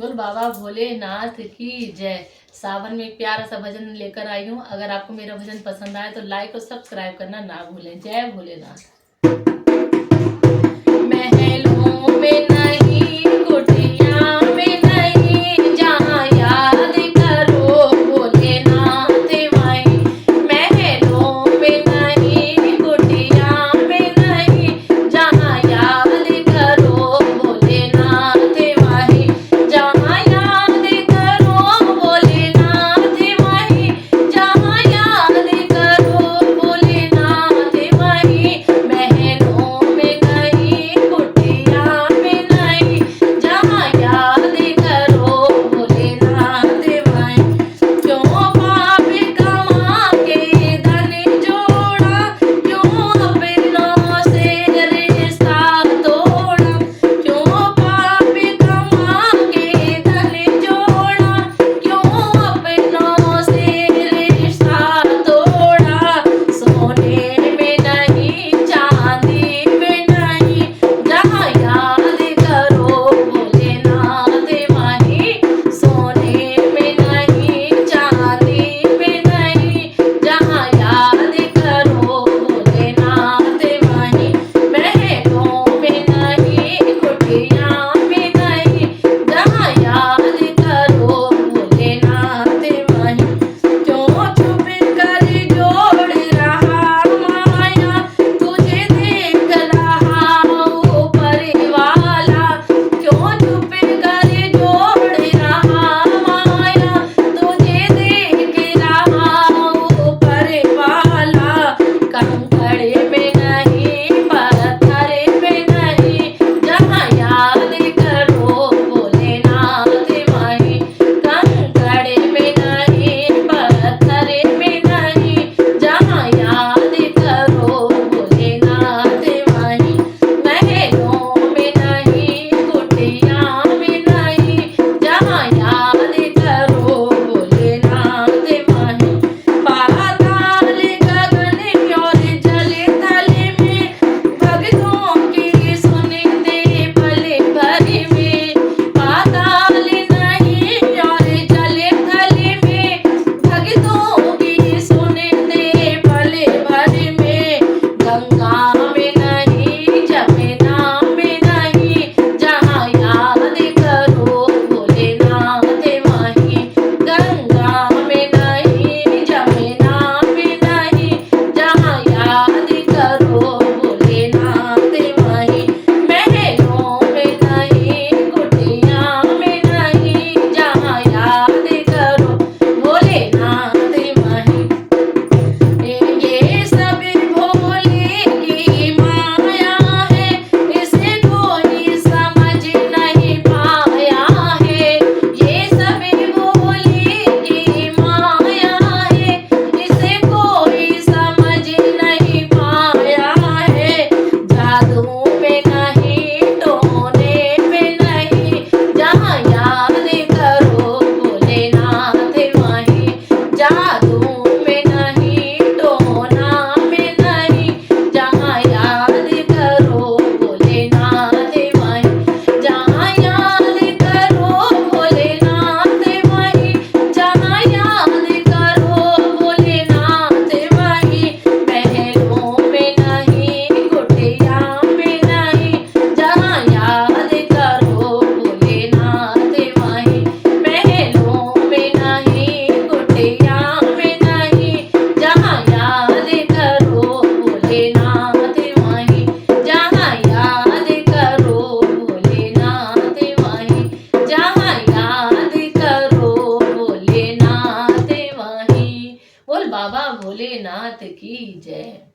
बोल बाबा भोलेनाथ की जय। सावन में एक प्यारा सा भजन लेकर आई हूँ। अगर आपको मेरा भजन पसंद आए तो लाइक और सब्सक्राइब करना ना भूलें। जय भोलेनाथ। महलों में नहीं, कुटिया में नहीं, जहाँ याद करो भोलेनाथ वहीं। महलों में नहीं, कुटिया में नहीं, जहाँ याद करो भोलेनाथ वहीं। जहाँ याद करो भोलेनाथ वहीं, जहाँ याद करो भोलेनाथ वहीं। महलों में नहीं, कुटिया में नहीं, जहाँ याद करो भोलेनाथ वहीं। क्यों पाप कमा के धन जोड़ा, क्यों अपनों से रिश्ता तोड़ा। क्यों पाप कमा के धन जोड़ा, क्यों अपनों से रिश्ता तोड़ा। सोने में नहीं, चांदी में नहीं, जहाँ याद करो भोलेनाथ वहीं। सोने में नहीं, चांदी में नहीं, जहाँ याद करो भोलेनाथ वहीं। महलों में नहीं, कुटिया में नहीं, जहाँ याद करो भोलेनाथ वहीं। क्यों चुप कर जोड़ रहा माया, तुझे देख रहा ऊपर वाला। क्यों चुप कर जोड़ रहा माया, तुझे देख रहा ऊपर वाला। कंकड़ में नहीं, पत्थर में नहीं, जहाँ याद करो भोलेनाथ वहीं। कंकड़ में नहीं, पत्थर में नहीं, जहाँ याद करो भोलेनाथ वहीं। महलों में नहीं, कुटिया में नहीं, जहाँ याद करो भोलेनाथ वहीं। पाताल गगन और जल थल में, भक्तों की सुनते पल भर में। पाताल नहीं और जल थल में, भक्तों की सुनते पल भर में। गंगा में नहीं, जमुना में नहीं, जहाँ याद करो भोलेनाथ वहीं। गंगा में नहीं, जमुना में नहीं, जहाँ याद करो भोलेनाथ वहीं। महलों में नहीं, कुटिया में नहीं, जहाँ याद करो भोलेनाथ वहीं। ये सब भोले की माया है, इसे कोई समझ नहीं पाया है। ये सब भोले की माया है, इसे कोई समझ नहीं पाया है। जादू में नहीं, टोने में नहीं, जहाँ याद करो भोलेनाथ वहीं। जादू में नहीं, टोना में नहीं, जहाँ याद करो भोलेनाथ वहीं। जहाँ याद करो भोलेनाथ वहीं, जहाँ याद करो भोलेनाथ वहीं। महलों में नहीं, कुटिया में नहीं, जहाँ याद करो भोलेनाथ वहीं। महलों में नहीं, कुटिया में नहीं, जहाँ याद करो भोलेनाथ वहीं। जहाँ याद करो भोलेनाथ वहीं, जहाँ याद करो भोलेनाथ वहीं। बोल बाबा भोलेनाथ की जय।